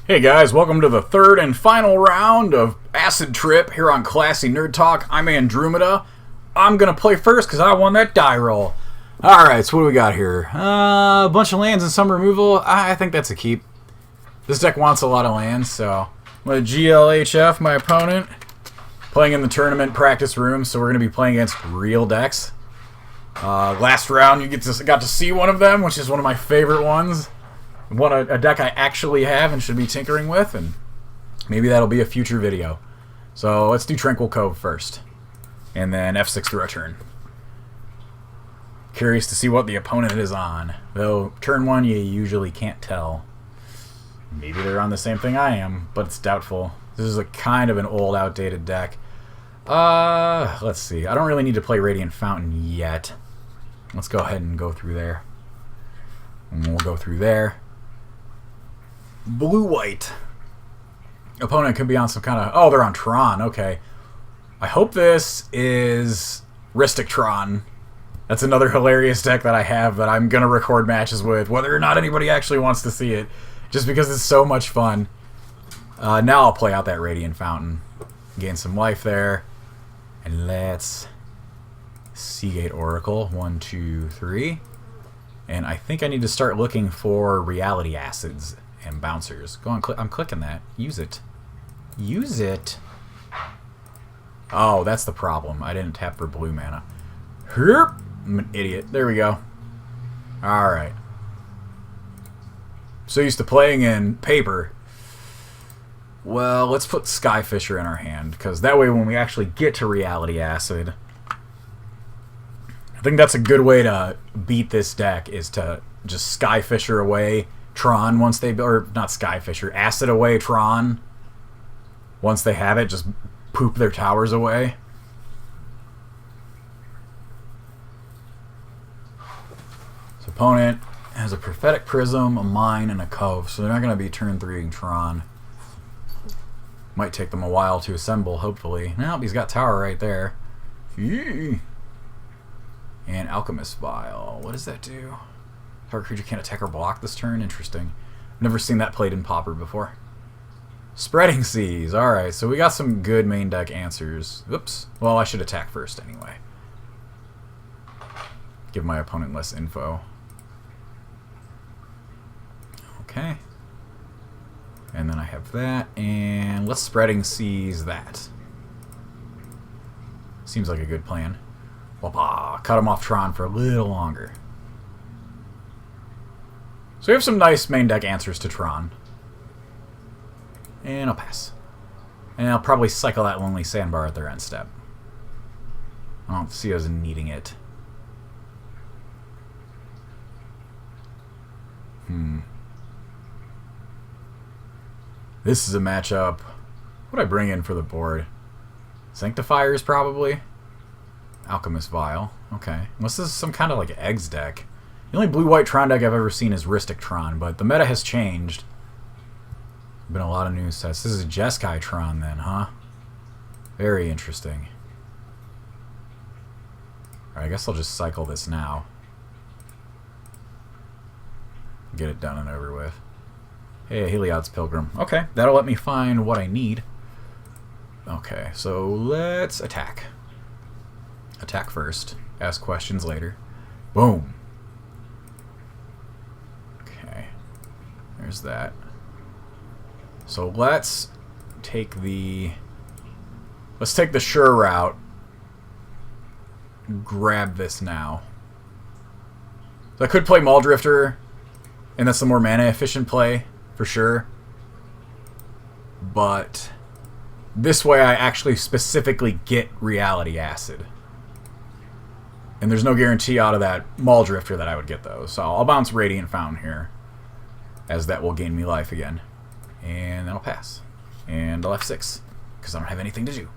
Hey guys, welcome to the third and final round of Acid Trip here on ClassyNerdTalk. I'm Andrewmeda. I'm going to play first because I won that die roll. Alright, so what do we got here? A bunch of lands and some removal. I think that's a keep. This deck wants a lot of lands, so I'm going to GLHF my opponent. Playing in the tournament practice room, so we're going to be playing against real decks. Last round you got to see one of them, which is one of my favorite ones. A deck I actually have and should be tinkering with, and maybe that'll be a future video. So let's do Tranquil Cove first, and then F6 through a turn. Curious to see what the opponent is on, though turn one you usually can't tell. Maybe they're on the same thing I am, but it's doubtful. This is a kind of an old, outdated deck. Let's see. I don't really need to play Radiant Fountain yet. Let's go ahead and go through there. And we'll go through there. Blue-white. Opponent could be on some kind of... Oh, they're on Tron. Okay. I hope this is Ristic Tron. That's another hilarious deck that I have that I'm going to record matches with, whether or not anybody actually wants to see it, just because it's so much fun. Now I'll play out that Radiant Fountain. Gain some life there. And let's... Seagate Oracle. 1, 2, 3. And I think I need to start looking for Reality Acids and Bouncers. Go on, I'm clicking that. Use it. Use it. Oh, that's the problem. I didn't tap for blue mana. Herp! I'm an idiot. There we go. Alright. So used to playing in paper. Well, let's put Skyfisher in our hand, because that way when we actually get to Reality Acid... I think that's a good way to beat this deck, is to just Skyfisher away Tron once they... Or, not Skyfisher, Acid away Tron. Once they have it, just poop their towers away. So opponent has a Prophetic Prism, a Mine, and a Cove, so they're not going to be turn 3ing Tron. Might take them a while to assemble, hopefully. Nope, he's got tower right there. Yee. And Alchemist Vial. What does that do? Target creature can't attack or block this turn? Interesting. Never seen that played in Pauper before. Spreading Seas. Alright, so we got some good main deck answers. Oops. Well, I should attack first anyway. Give my opponent less info. Okay. And then I have that. And let's Spreading Seas that. Seems like a good plan. Whoopah. Cut him off Tron for a little longer. So we have some nice main deck answers to Tron. And I'll pass. And I'll probably cycle that Lonely Sandbar at their end step. I don't see us needing it. This is a matchup. What do I bring in for the board? Sanctifiers, probably. Alchemist Vial. Okay. Unless this is some kind of like eggs deck. The only blue-white Tron deck I've ever seen is Ristic Tron, but the meta has changed. Been a lot of new sets. This is a Jeskai Tron then, huh? Very interesting. Alright, I guess I'll just cycle this now. Get it done and over with. Hey, Heliod's Pilgrim. Okay, that'll let me find what I need. Okay, so let's attack. Attack first. Ask questions later. Boom. Okay. There's that. So let's take the... Let's take the sure route. Grab this now. So I could play Muldrifter, and that's the more mana efficient play, for sure. But this way I actually specifically get Reality Acid. And there's no guarantee out of that Muldrifter that I would get those. So I'll bounce Radiant Fountain here, as that will gain me life again. And then I'll pass. And I'll F6, because I don't have anything to do.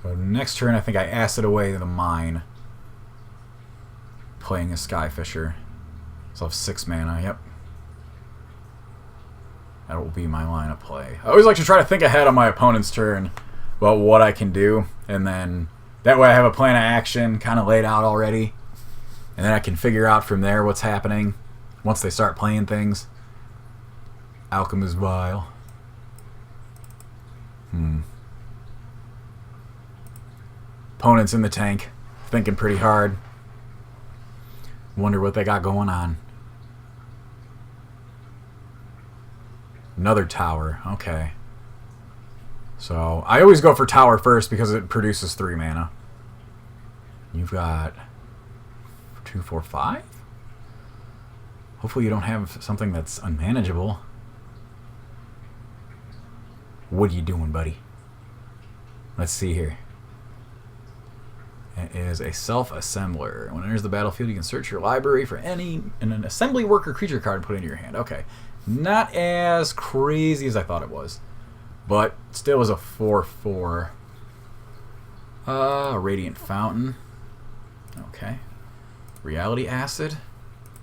So next turn I think I Acid away the Mine. Playing a Skyfisher. So I'll have 6 mana, yep. That will be my line of play. I always like to try to think ahead on my opponent's turn about what I can do, and then that way I have a plan of action kind of laid out already, and then I can figure out from there what's happening once they start playing things. Alchemist Vial. Opponent's in the tank. Thinking pretty hard. Wonder what they got going on. Another tower. Okay. So, I always go for tower first because it produces 3 mana. You've got 2, 4, 5? Hopefully you don't have something that's unmanageable. What are you doing, buddy? Let's see here. It is a self-assembler. When it enters the battlefield, you can search your library for an assembly worker creature card and put it into your hand. Okay. Not as crazy as I thought it was. But still is a 4/4. Radiant Fountain. Okay. Reality Acid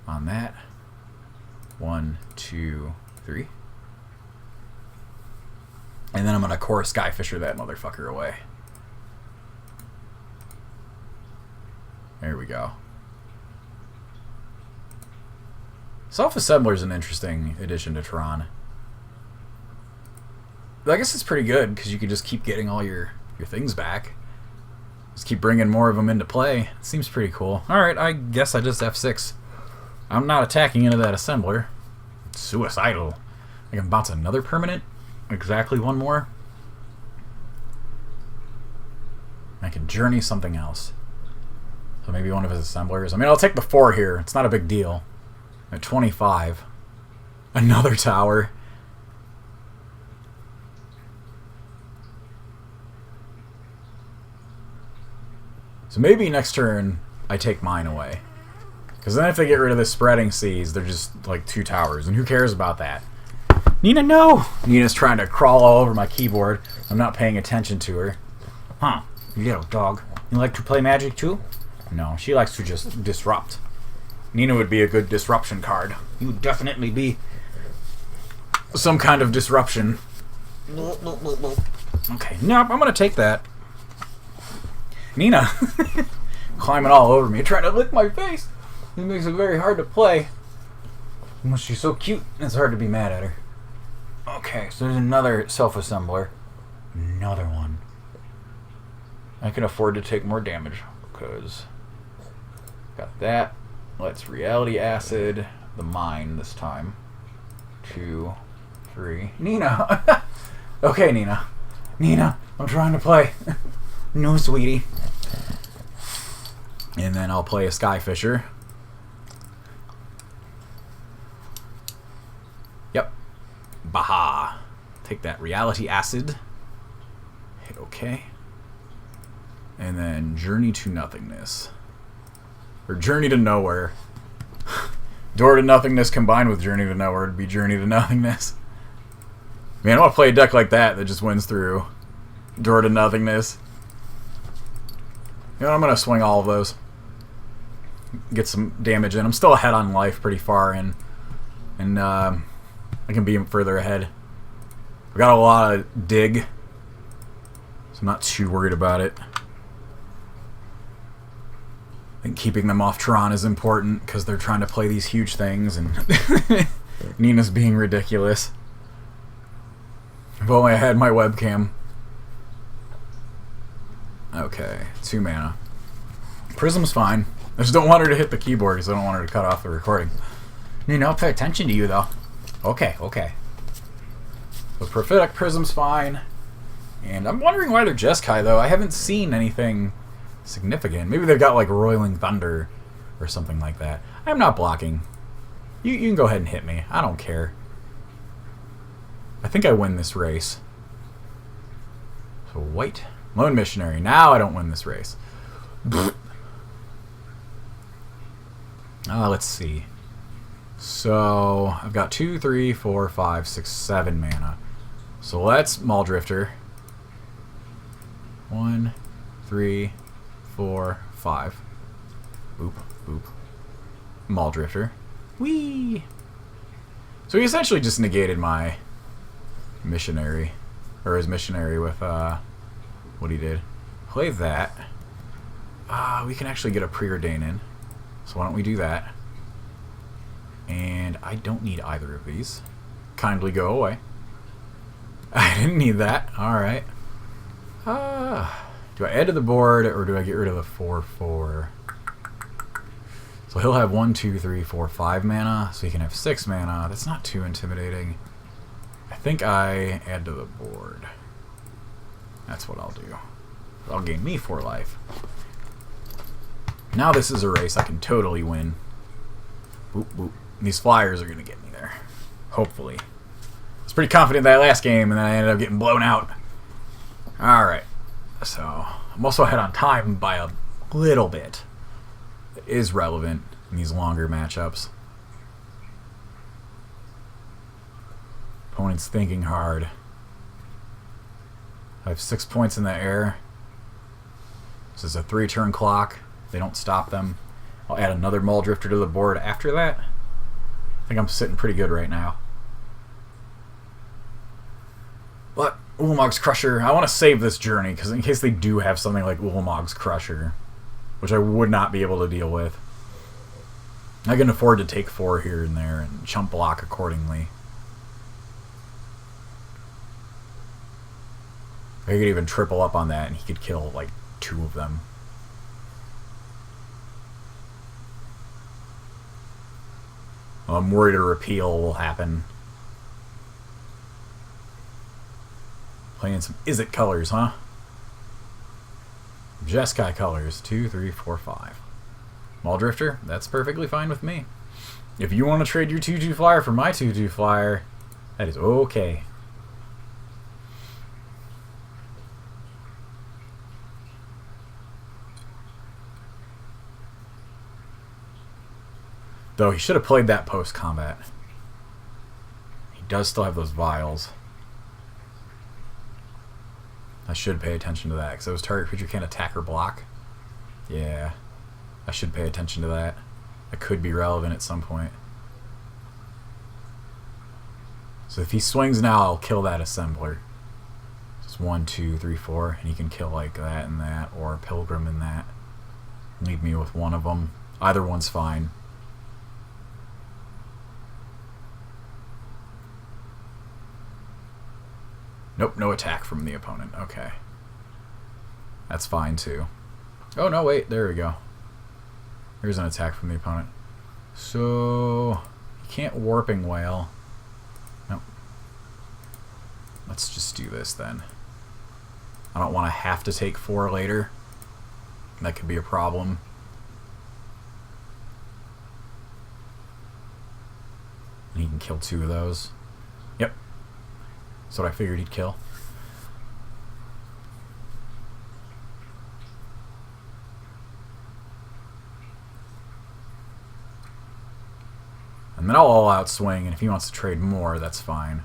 on that. 1, 2, 3. And then I'm gonna Core Skyfisher that motherfucker away. There we go. Self-Assembler is an interesting addition to Tron. I guess it's pretty good because you can just keep getting all your things back. Just keep bringing more of them into play. It seems pretty cool. Alright, I guess I just F6. I'm not attacking into that assembler. It's suicidal. I can bounce another permanent. Exactly one more. I can journey something else. So maybe one of his assemblers. I mean, I'll take the 4 here. It's not a big deal. At 25. Another tower. So maybe next turn I take mine away. Because then if they get rid of the Spreading Seas, they're just like 2 towers. And who cares about that? Nina, no! Nina's trying to crawl all over my keyboard. I'm not paying attention to her. Huh. You little dog. You like to play Magic too? No, she likes to just disrupt. Nina would be a good disruption card. You would definitely be some kind of disruption. Okay, nope, I'm going to take that. Nina, climbing all over me, trying to lick my face. It makes it very hard to play. But she's so cute, it's hard to be mad at her. Okay, so there's another self-assembler. Another one. I can afford to take more damage, because... Got that. Let's Reality Acid the mine this time. 2, 3. Nina! Okay, Nina. Nina, I'm trying to play. No, sweetie. And then I'll play a Skyfisher. Yep. Baha. Take that Reality Acid. Hit OK. And then Journey to Nothingness. Or Journey to Nowhere. Door to Nothingness combined with Journey to Nowhere would be Journey to Nothingness. Man, I want to play a deck like that that just wins through Door to Nothingness. You know, I'm going to swing all of those. Get some damage in. I'm still ahead on life pretty far, and I can be further ahead. I've got a lot of dig, so I'm not too worried about it. I think keeping them off Tron is important, because they're trying to play these huge things, and Nina's being ridiculous. If only I had my webcam. Okay, 2 mana. Prism's fine. I just don't want her to hit the keyboard because I don't want her to cut off the recording. Nina, I'll pay attention to you, though. Okay, okay. So Prophetic Prism's fine. And I'm wondering why they're Jeskai, though. I haven't seen anything significant. Maybe they've got, like, Roiling Thunder or something like that. I'm not blocking. You can go ahead and hit me. I don't care. I think I win this race. So white. Lone Missionary. Now I don't win this race. Let's see. So I've got 2, 3, 4, 5, 6, 7 mana. So let's Maul Drifter. 1, 3, 4, 5. Boop, boop. Maul Drifter. Whee! So he essentially just negated my missionary. Or his missionary with what he did. Play that. We can actually get a Preordain in. So why don't we do that? And I don't need either of these. kindly go away. I didn't need that. Alright. Do I add to the board, or do I get rid of the 4/4? So he'll have 1, 2, 3, 4, 5 mana, so he can have 6 mana. That's not too intimidating. I think I add to the board. That's what I'll do. That'll gain me 4 life. Now this is a race I can totally win. Boop, boop. These flyers are going to get me there. Hopefully. I was pretty confident that last game, and then I ended up getting blown out. Alright. So, I'm also ahead on time by a little bit. It is relevant in these longer matchups. Opponent's thinking hard. I have 6 points in the air. This is a 3-turn clock. They don't stop them. I'll add another Maul Drifter to the board after that. I think I'm sitting pretty good right now. But Ulamog's Crusher, I want to save this journey, because in case they do have something like Ulamog's Crusher, which I would not be able to deal with, I can afford to take 4 here and there and chump block accordingly. I could even triple up on that and he could kill like 2 of them. Well, I'm worried a repeal will happen. Playing some Izzet colors, huh? Jeskai colors. 2, 3, 4, 5. Maul Drifter, that's perfectly fine with me. If you want to trade your 2/2 flyer for my 2/2 flyer, that is okay. Though he should have played that post-combat. He does still have those vials. I should pay attention to that, because those target creature can't attack or block. Yeah, I should pay attention to that. That could be relevant at some point. So if he swings now, I'll kill that Assembler. Just 1, 2, 3, 4, and he can kill like that and that, or Pilgrim and that. Leave me with one of them. Either one's fine. Nope, no attack from the opponent. Okay. That's fine, too. Oh, no, wait. There we go. There's an attack from the opponent. So, you can't Warping Whale. Nope. Let's just do this, then. I don't want to have to take 4 later. That could be a problem. And he can kill 2 of those. Yep. That's what I figured he'd kill. And then I'll all-out swing, and if he wants to trade more, that's fine.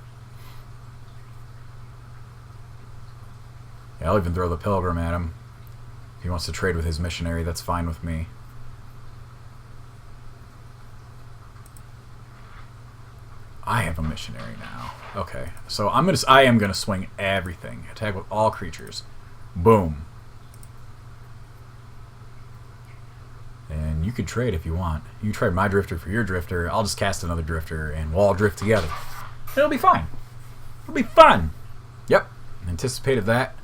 Yeah, I'll even throw the Pilgrim at him. If he wants to trade with his Missionary, that's fine with me. I have a Missionary now. Okay, so I am gonna swing everything. Attack with all creatures. Boom. And you could trade if you want. You can trade my Drifter for your Drifter. I'll just cast another Drifter and we'll all drift together. It'll be fine. It'll be fun. Yep. Anticipated that.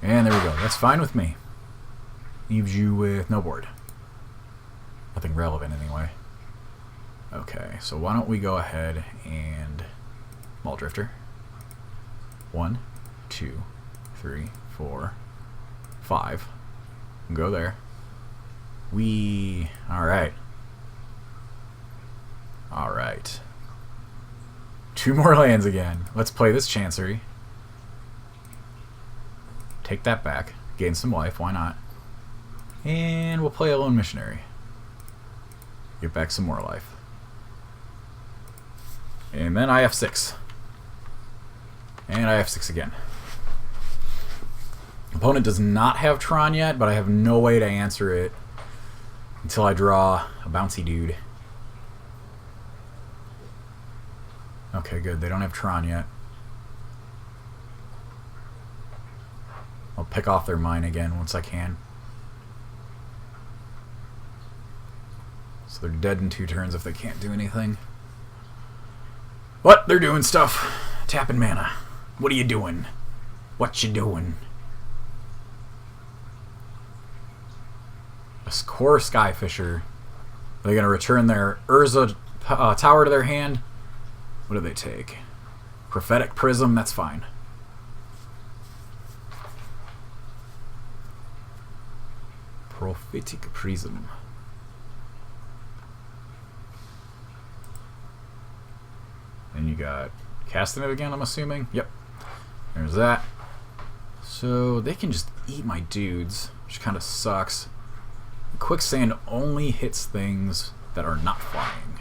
And there we go. That's fine with me. Leaves you with no board. Nothing relevant anyway. Okay, so why don't we go ahead and Maul Drifter. 1, 2, 3, 4, 5. Go there. Alright. Alright. 2 more lands again. Let's play this Chancery. Take that back. Gain some life, why not? And we'll play a Lone Missionary. Get back some more life. And then I have 6. And I have 6 again. Opponent does not have Tron yet, but I have no way to answer it until I draw a bouncy dude. Okay, good. They don't have Tron yet. I'll pick off their mine again once I can. So they're dead in 2 turns if they can't do anything. But they're doing stuff. Tapping mana. What are you doing? What you doing? A core Skyfisher. Are they going to return their Urza tower to their hand? What do they take? Prophetic Prism, that's fine. Prophetic Prism. And you got casting it again, I'm assuming? Yep. There's that. So they can just eat my dudes, which kind of sucks. Quicksand only hits things that are not flying.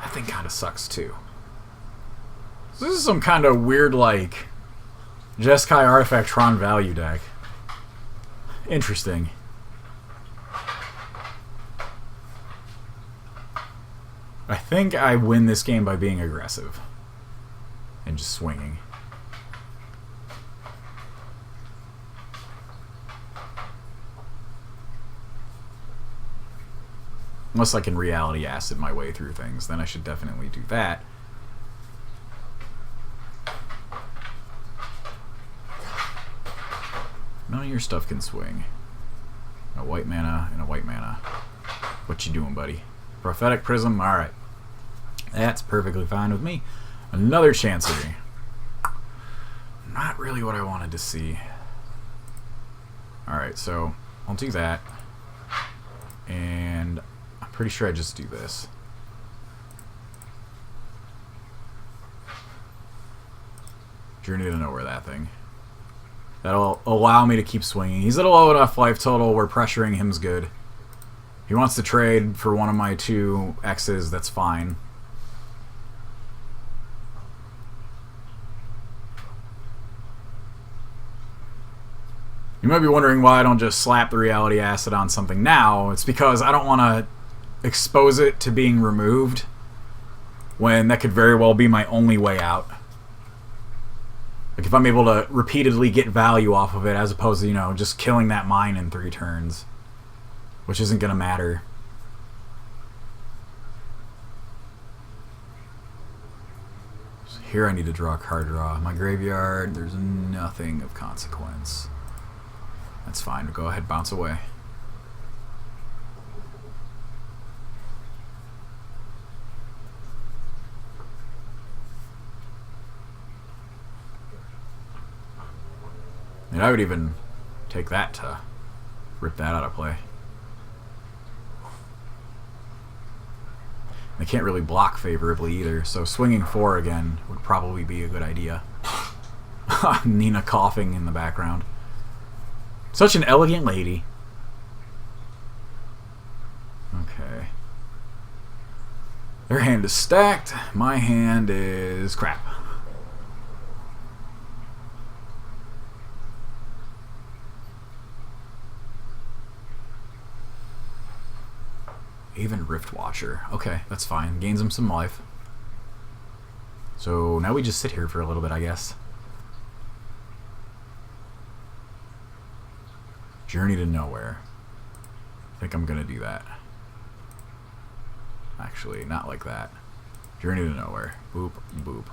That thing kind of sucks too. So this is some kind of weird, like, Jeskai Artifact Tron value deck. Interesting. I think I win this game by being aggressive and just swinging. Unless I can reality acid my way through things, then I should definitely do that. None of your stuff can swing. A white mana and a white mana. What you doing, buddy? Prophetic Prism, alright. That's perfectly fine with me. Another Chancery. Not really what I wanted to see. Alright, so I'll do that. And I'm pretty sure I just do this. Journey to Nowhere, that thing. That'll allow me to keep swinging. He's at a low enough life total where pressuring him's good. If he wants to trade for one of my 2 X's, that's fine. You might be wondering why I don't just slap the Reality Acid on something now. It's because I don't want to expose it to being removed when that could very well be my only way out. Like, if I'm able to repeatedly get value off of it as opposed to, you know, just killing that mine in 3 turns. Which isn't going to matter. So here I need to draw a card draw. In my graveyard, there's nothing of consequence. That's fine. Go ahead, bounce away. And I would even take that to rip that out of play. They can't really block favorably either, so swinging 4 again would probably be a good idea. Nina coughing in the background. Such an elegant lady. Okay. Their hand is stacked. My hand is crap. Even Rift Watcher. Okay, that's fine. Gains him some life. So now we just sit here for a little bit, I guess. Journey to Nowhere. I think I'm gonna do that. Actually, not like that. Journey to Nowhere. Boop, boop.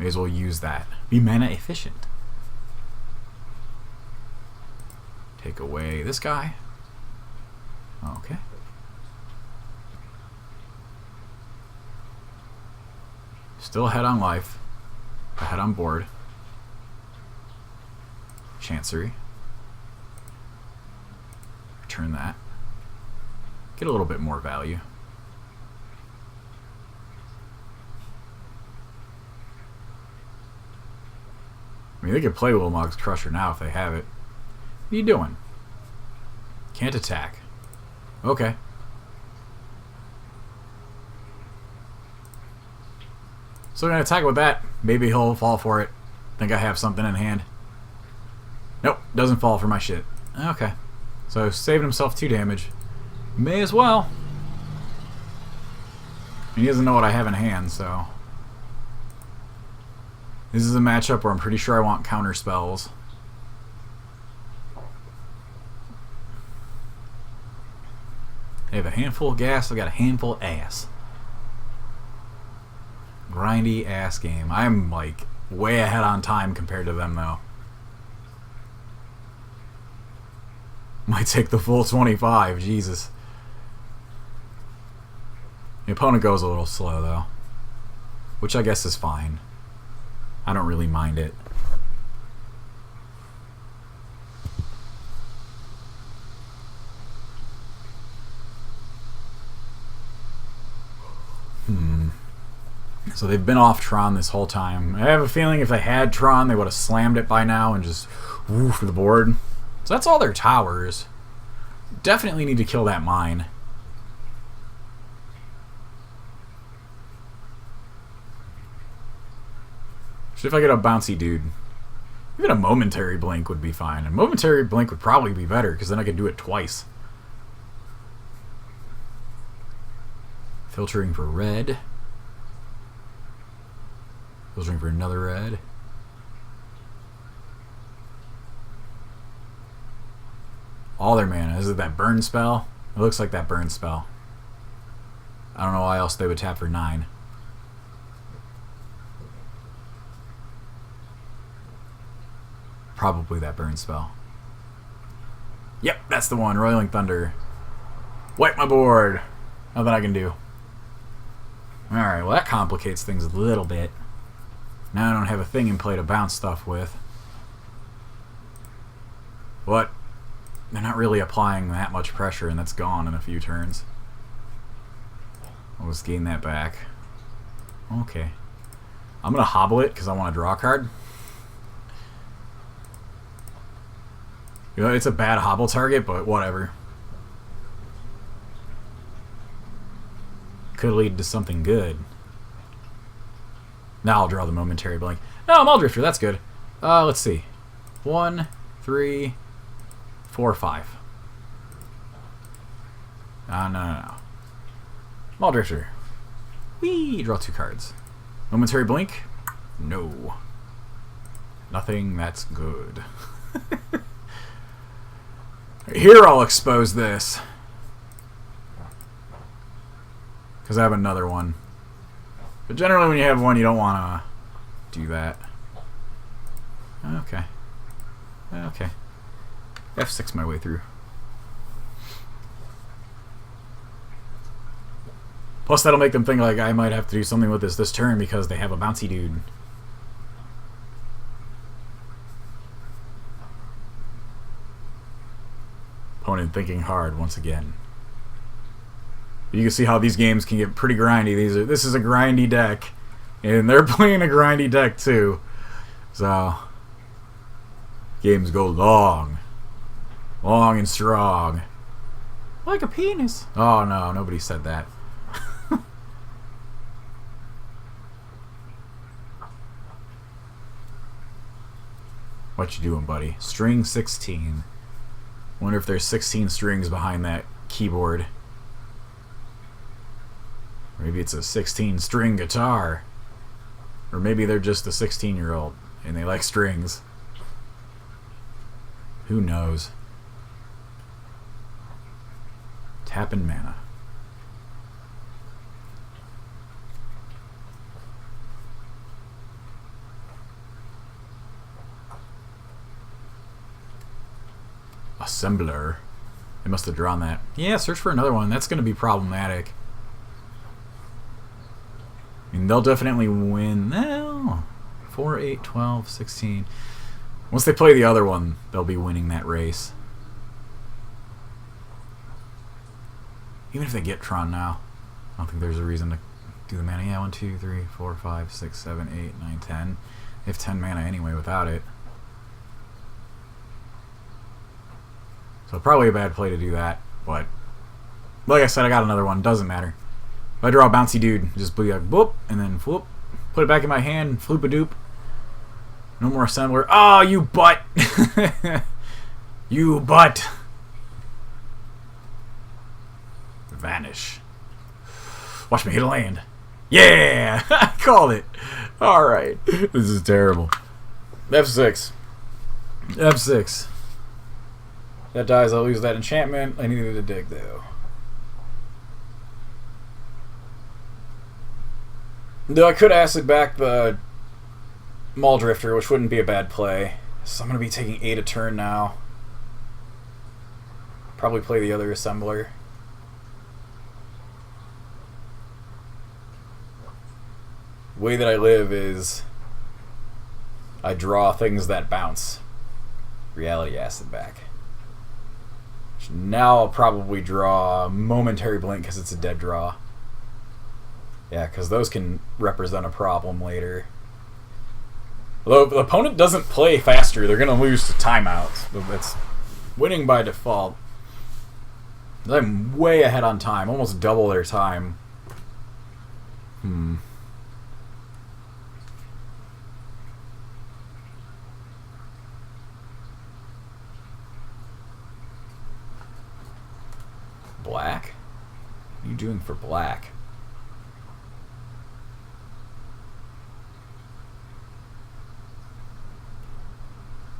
May as well use that. Be mana efficient. Take away this guy. Okay. Still ahead on life. Ahead on board. Chancery. Return that. Get a little bit more value. I mean, they could play Wilmog's Crusher now if they have it. What are you doing? Can't attack. Okay. Still gonna attack with that. Maybe he'll fall for it. Think I have something in hand. Nope, doesn't fall for my shit. Okay. So saving himself 2 damage. May as well. He doesn't know what I have in hand, so. This is a matchup where I'm pretty sure I want counter spells. I have a handful of gas, I got a handful of ass. Grindy ass game. I'm like way ahead on time compared to them though. Might take the full 25, Jesus. The opponent goes a little slow though, which I guess is fine. I don't really mind it. So they've been off Tron this whole time. I have a feeling if they had Tron, they would have slammed it by now and just woo for the board. So that's all their towers. Definitely need to kill that mine. See if I get a bouncy dude. Even a momentary blink would be fine. And momentary blink would probably be better because then I could do it twice. Filtering for red. Filtering for another red. All their mana. Is it that burn spell? It looks like that burn spell. I don't know why else they would tap for 9. Probably that burn spell. Yep, that's the one. Roiling Thunder. Wipe my board. Nothing I can do. Alright, well that complicates things a little bit. Now I don't have a thing in play to bounce stuff with. But they're not really applying that much pressure, and that's gone in a few turns. I'll just gain that back. Okay. I'm going to hobble it because I want to draw a card. You know, it's a bad hobble target, but whatever. Could lead to something good. Now I'll draw the momentary blank. No, I'm all drifter. That's good. Let's see. 1, 3, 4, 5. No. Mall drifter. Whee! Draw 2 cards. Momentary blink? No. Nothing. That's good. Here I'll expose this. Because I have another one. But generally when you have one, you don't want to do that. Okay. Okay. F6 my way through. Plus that'll make them think like I might have to do something with this turn because they have a bouncy dude. Opponent thinking hard once again. You can see how these games can get pretty grindy. This is a grindy deck, and they're playing a grindy deck too. So games go long and strong, like a penis. Oh no, nobody said that. What you doing, buddy? String 16. Wonder if there's 16 strings behind that keyboard. Maybe it's a 16-string guitar. Or maybe they're just a 16-year-old and they like strings. Who knows? Tapping mana. Assembler. They must have drawn that. Yeah, search for another one. That's going to be problematic. I mean, they'll definitely win. No. 4, 8, 12, 16. Once they play the other one, they'll be winning that race. Even if they get Tron now, I don't think there's a reason to do the mana. Yeah, 1, 2, 3, 4, 5, 6, 7, 8, 9, 10. They have 10 mana anyway without it. So probably a bad play to do that, but like I said, I got another one. Doesn't matter. If I draw a bouncy dude, just be like, whoop, and then whoop, put it back in my hand, floop-a-doop. No more assembler. Oh, you butt! You butt! Vanish. Watch me hit a land. Yeah! I called it! Alright. This is terrible. F6. F6. That dies, I'll lose that enchantment. I needed a dig, though. Though I could acid back the Maul Drifter, which wouldn't be a bad play. So I'm going to be taking 8 a turn now. Probably play the other Assembler. The way that I live is I draw things that bounce. Reality Acid back. Now I'll probably draw Momentary Blink because it's a dead draw. Yeah, because those can represent a problem later. Although the opponent doesn't play faster, they're going to lose to timeouts. That's winning by default. I'm way ahead on time, almost double their time. Black? What are you doing for black?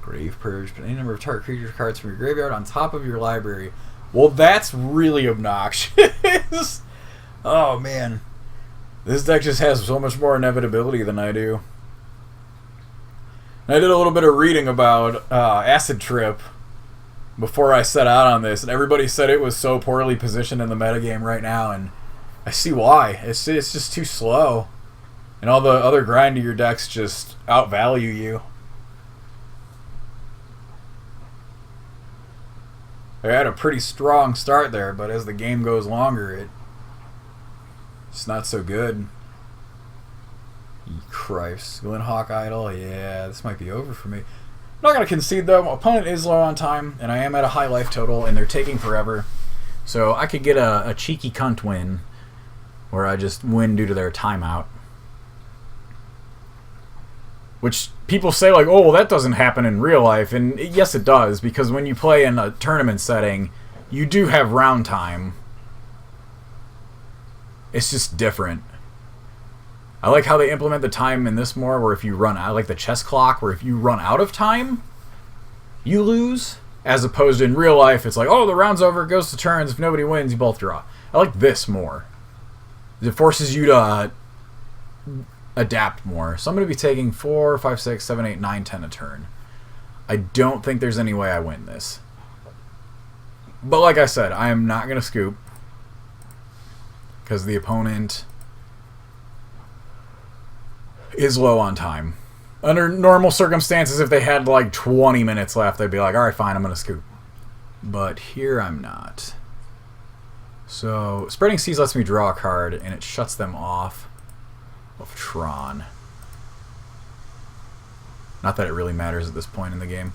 Grave Purge. Put any number of target creature cards from your graveyard on top of your library. Well, that's really obnoxious. Oh, man. This deck just has so much more inevitability than I do. I did a little bit of reading about Acid Trip before I set out on this, and everybody said it was so poorly positioned in the metagame right now, and I see why. It's just too slow. And all the other grindier decks just outvalue you. I had a pretty strong start there, but as the game goes longer, it's not so good. Christ. Glenhawk Idol, yeah, this might be over for me. I'm not going to concede, though. My opponent is low on time, and I am at a high life total, and they're taking forever. So I could get a cheeky cunt win, where I just win due to their timeout. Which people say, like, oh, well, that doesn't happen in real life. And yes, it does, because when you play in a tournament setting, you do have round time. It's just different. I like how they implement the time in this more, where if you run out, like the chess clock, where if you run out of time, you lose. As opposed to in real life, it's like, oh, the round's over, it goes to turns, if nobody wins, you both draw. I like this more. It forces you to adapt more. So I'm going to be taking 4, 5, 6, 7, 8, 9, 10 a turn. I don't think there's any way I win this. But like I said, I am not going to scoop. Because the opponent is low on time. Under normal circumstances, if they had like 20 minutes left, they'd be like, alright, fine, I'm going to scoop. But here I'm not. So, Spreading Seas lets me draw a card, and it shuts them off of Tron. Not that it really matters at this point in the game.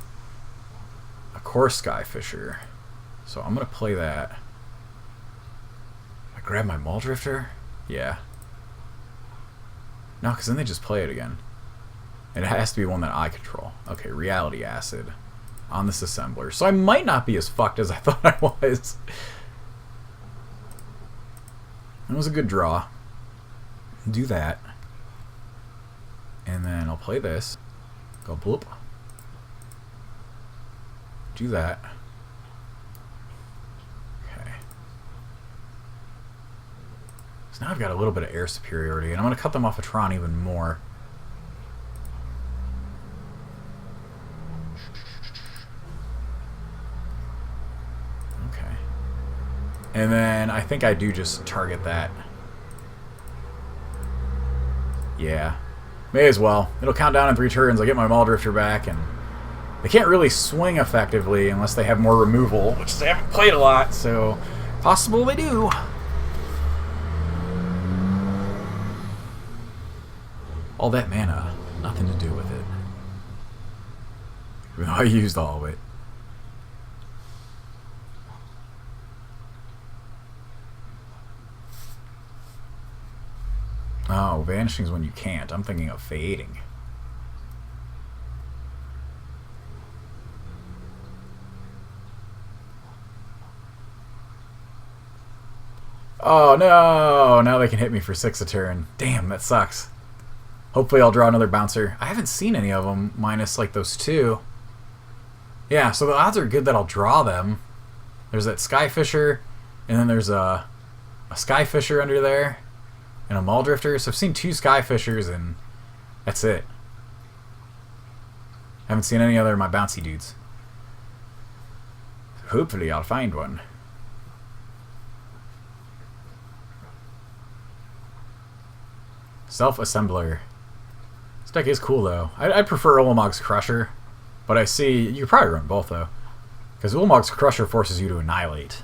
A Core Skyfisher. So I'm going to play that. I grab my Maul Drifter? Yeah. No, because then they just play it again. And it has to be one that I control. Okay, Reality Acid on this Assembler. So I might not be as fucked as I thought I was. It was a good draw. Do that. And then I'll play this. Go bloop. Do that. Okay. So now I've got a little bit of air superiority, and I'm going to cut them off of Tron even more. Okay. And then I think I do just target that. Yeah. May as well. It'll count down in 3 turns. I'll get my Maul Drifter back, and they can't really swing effectively unless they have more removal, which they haven't played a lot, so possible they do. All that mana, nothing to do with it. Even though I used all of it. Oh, vanishing is when you can't. I'm thinking of fading. Oh no! Now they can hit me for 6 a turn. Damn, that sucks. Hopefully I'll draw another bouncer. I haven't seen any of them, minus like those 2. Yeah, so the odds are good that I'll draw them. There's that Skyfisher, and then there's a Skyfisher under there. and a Muldrifter. So I've seen 2 Skyfishers, and that's it. Haven't seen any other of my bouncy dudes. Hopefully I'll find one. Self-Assembler. This deck is cool, though. I'd prefer Ulamog's Crusher, but I see... You could probably run both, though. Because Ulamog's Crusher forces you to Annihilate.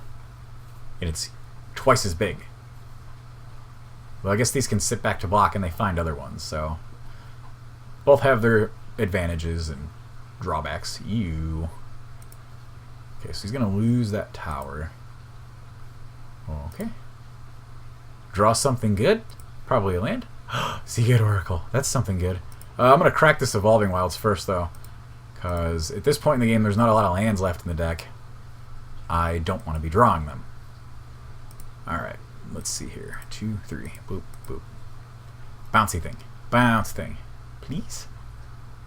And it's twice as big. Well, I guess these can sit back to block and they find other ones, so... Both have their advantages and drawbacks. Ew. Okay, so he's going to lose that tower. Okay. Draw something good. Probably a land. Seagate Oracle. That's something good. I'm going to crack this Evolving Wilds first, though. Because at this point in the game, there's not a lot of lands left in the deck. I don't want to be drawing them. Alright, let's see here. 2, 3. Boop, boop. Bouncy thing. Bounce thing. Please?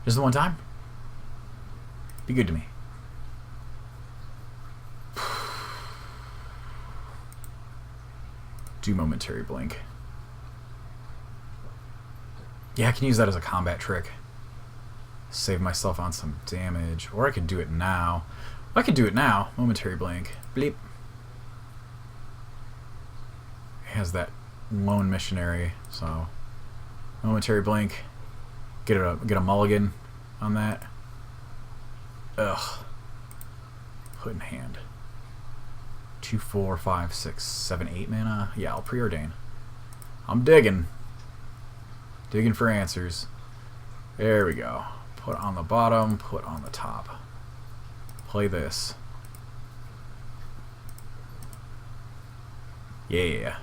Just the one time? Be good to me. Do Momentary Blink. Yeah, I can use that as a combat trick. Save myself on some damage. Or I could do it now. I could do it now. Momentary Blink. Bleep. It has that Lone Missionary, so... Momentary Blink. Get a mulligan on that. Ugh. Put in hand. 2, 4, 5, 6, 7, 8 mana. Yeah, I'll preordain. I'm digging. Digging for answers. There we go. Put on the bottom, put on the top. Play this. Yeah.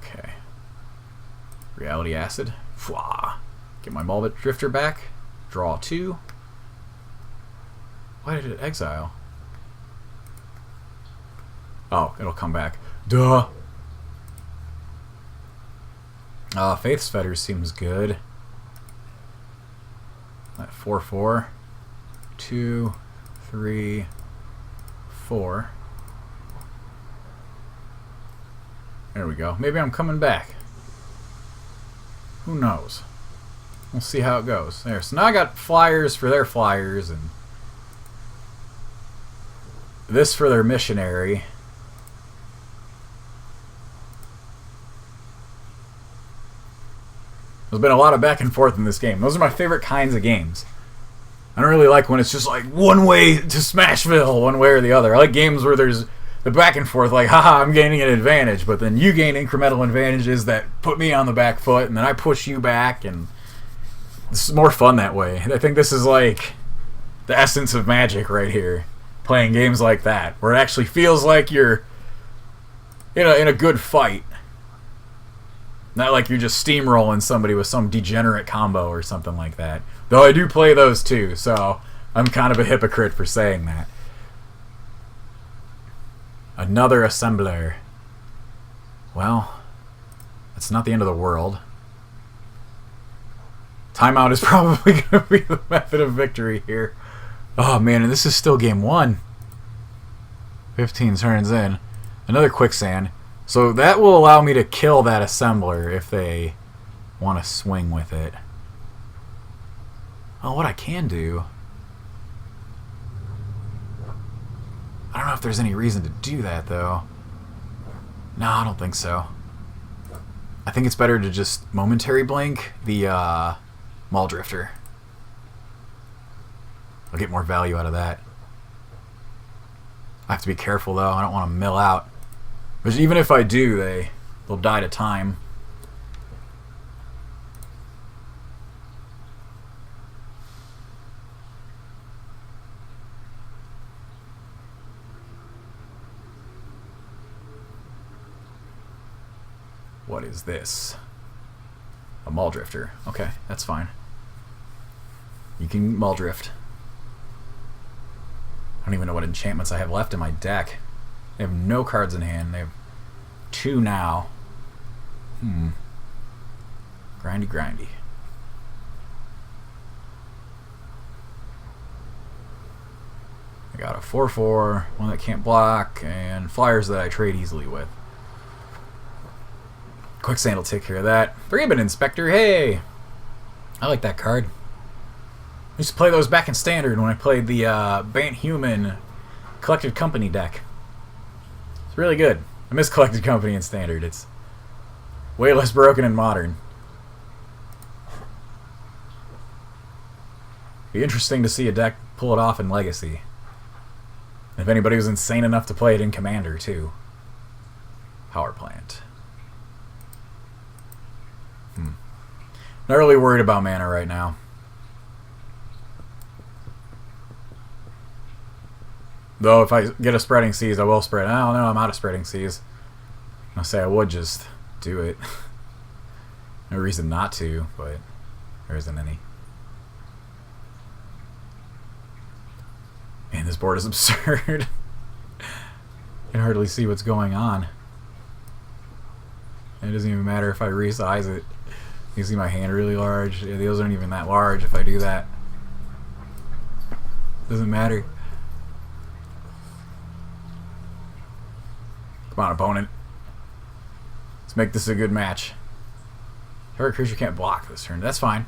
Okay. Reality Acid. Fwah. Get my Muldrifter back. Draw 2. Why did it exile? Oh, it'll come back. Duh! Faith's Fetters seems good. That 4/4. 2, 3, 4. There we go. Maybe I'm coming back. Who knows? We'll see how it goes. There. So now I got flyers for their flyers, and this for their missionary. There's been a lot of back and forth in this game. Those are my favorite kinds of games. I don't really like when it's just like one way to Smashville, one way or the other. I like games where there's the back and forth, like, haha, I'm gaining an advantage, but then you gain incremental advantages that put me on the back foot, and then I push you back, and it's more fun that way. I think this is like the essence of Magic right here. Playing games like that, where it actually feels like you're in a good fight. Not like you're just steamrolling somebody with some degenerate combo or something like that. Though I do play those too, so I'm kind of a hypocrite for saying that. Another Assembler. Well, it's not the end of the world. Timeout is probably going to be the method of victory here. Oh man, and this is still game 1. 15 turns in. Another Quicksand. So that will allow me to kill that Assembler if they want to swing with it. Oh, what I can do... I don't know if there's any reason to do that, though. No, I don't think so. I think it's better to just Momentary Blink the Muldrifter. I'll get more value out of that. I have to be careful, though. I don't want to mill out. But even if I do, they'll die to time. What is this? A Muldrifter. Okay, that's fine. You can Muldrift. I don't even know what enchantments I have left in my deck. They have no cards in hand. They have 2 now. Grindy, grindy. I got a 4/4, one that can't block, and flyers that I trade easily with. Quicksand will take care of that. 3-bit Inspector, hey! I like that card. I used to play those back in Standard when I played the Bant Human Collected Company deck. It's really good. I miss Collected Company in Standard. It's way less broken in Modern. Be interesting to see a deck pull it off in Legacy. If anybody was insane enough to play it in Commander, too. Power Plant. Not really worried about mana right now. Though if I get a Spreading Seas, I will spread. I don't know, I'm out of Spreading Seas. I'll say I would just do it. No reason not to, but there isn't any. Man, this board is absurd. I can hardly see what's going on. And it doesn't even matter if I resize it. You can see my hand really large. Yeah, those aren't even that large if I do that. Doesn't matter. Come on, opponent. Let's make this a good match. Target creature can't block this turn. That's fine.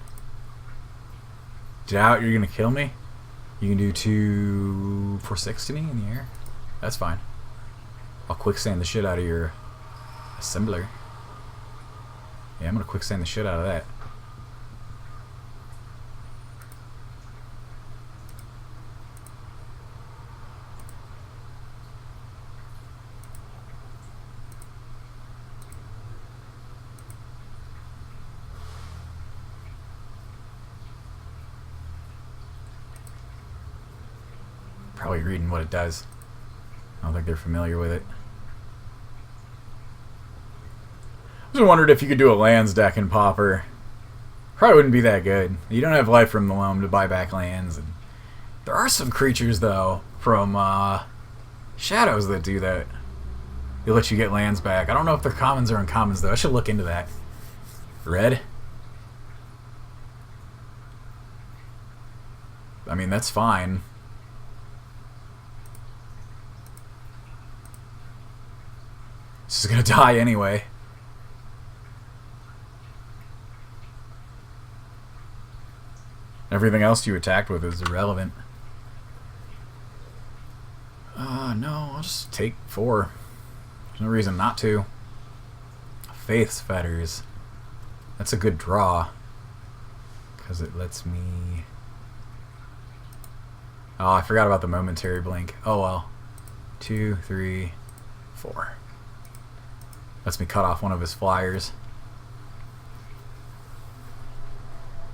Doubt you're gonna kill me? You can do 2 for 6 to me in the air. That's fine. I'll quicksand the shit out of your assembler. Yeah, I'm gonna quicksand the shit out of that. Probably reading what it does. I don't think they're familiar with it. I just wondered if you could do a lands deck in Pauper. Probably wouldn't be that good. You don't have Life from the Loam to buy back lands. And there are some creatures, though, from Shadows that do that. They let you get lands back. I don't know if they're commons or uncommons, though. I should look into that. Red? I mean, that's fine. This is gonna die anyway. Everything else you attacked with is irrelevant. No, I'll just take 4. There's no reason not to. Faith's Fetters. That's a good draw. Because it lets me... Oh, I forgot about the momentary blink. Oh well. 2, 3, 4. Lets me cut off one of his flyers.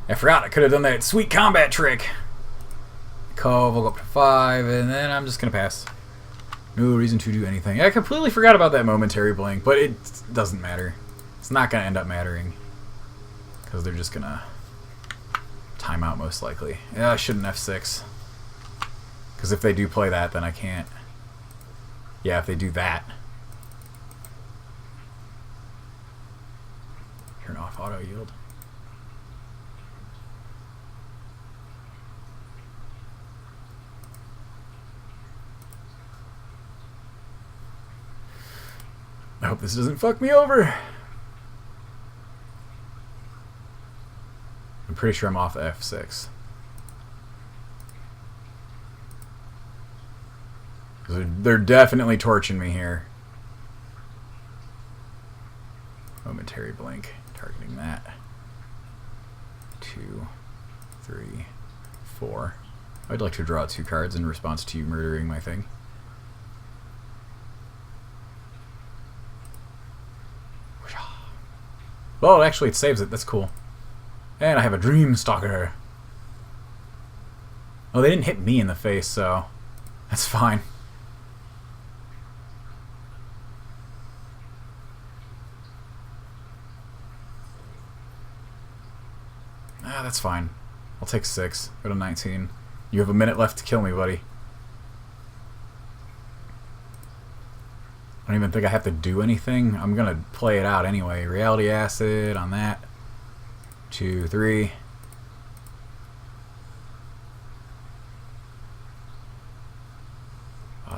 I forgot I could have done that sweet combat trick. Cove will go up to 5, and then I'm just going to pass. No reason to do anything. I completely forgot about that momentary blink, but it doesn't matter. It's not going to end up mattering. Because they're just going to time out most likely. Yeah, I shouldn't F6. Because if they do play that, then I can't. Yeah, if they do that. Turn off auto yield. I hope this doesn't fuck me over. I'm pretty sure I'm off F6. They're definitely torching me here. Momentary blink. Targeting that. 2, 3, 4. I'd like to draw 2 cards in response to you murdering my thing. Well, actually it saves it. That's cool. And I have a Dream Stalker. Oh, they didn't hit me in the face, so that's fine. That's fine. I'll take 6. Go to 19. You have a minute left to kill me, buddy. I don't even think I have to do anything. I'm gonna play it out anyway. Reality Acid on that. 2, 3.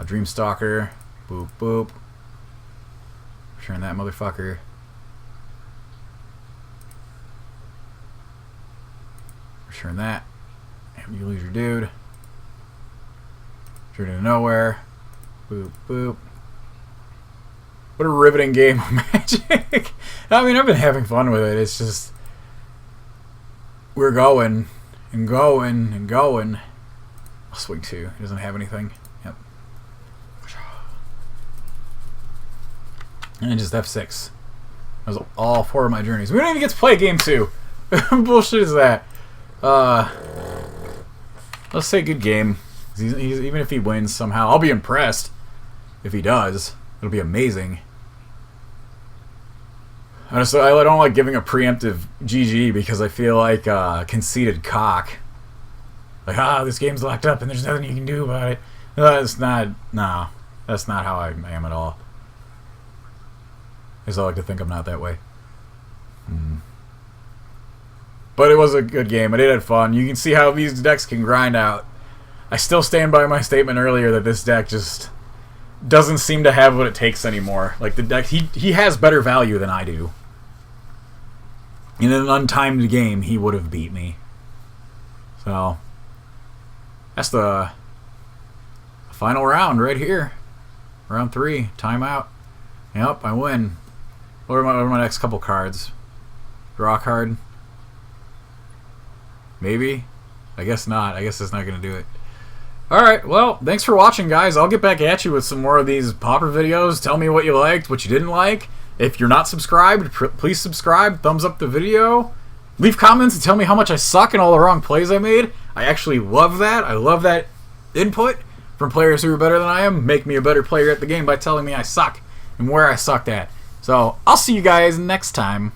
Dreamstalker. Boop, boop. Return that motherfucker. Return that. And you lose your dude. Turn into nowhere. Boop, boop. What a riveting game of Magic. I mean, I've been having fun with it. It's just... we're going and going and going. I'll swing 2. He doesn't have anything. Yep. And just F6. That was all 4 of my journeys. We don't even get to play game 2. Bullshit is that? Let's say good game. Even if he wins somehow, I'll be impressed. If he does, it'll be amazing. Honestly, I don't like giving a preemptive GG because I feel like conceited cock. Like, this game's locked up and there's nothing you can do about it. That's not how I am at all. I just like to think I'm not that way. But it was a good game. I did have fun. You can see how these decks can grind out. I still stand by my statement earlier that this deck just doesn't seem to have what it takes anymore. Like, the deck, he has better value than I do. In an untimed game, he would have beat me. So, that's the final round right here. Round 3, timeout. Yep, I win. What are my next couple cards? Draw a card? Maybe? I guess not. I guess it's not going to do it. Alright, well, thanks for watching, guys. I'll get back at you with some more of these Pauper videos. Tell me what you liked, what you didn't like. If you're not subscribed, please subscribe. Thumbs up the video. Leave comments and tell me how much I suck and all the wrong plays I made. I actually love that. I love that input from players who are better than I am. Make me a better player at the game by telling me I suck and where I sucked at. So, I'll see you guys next time.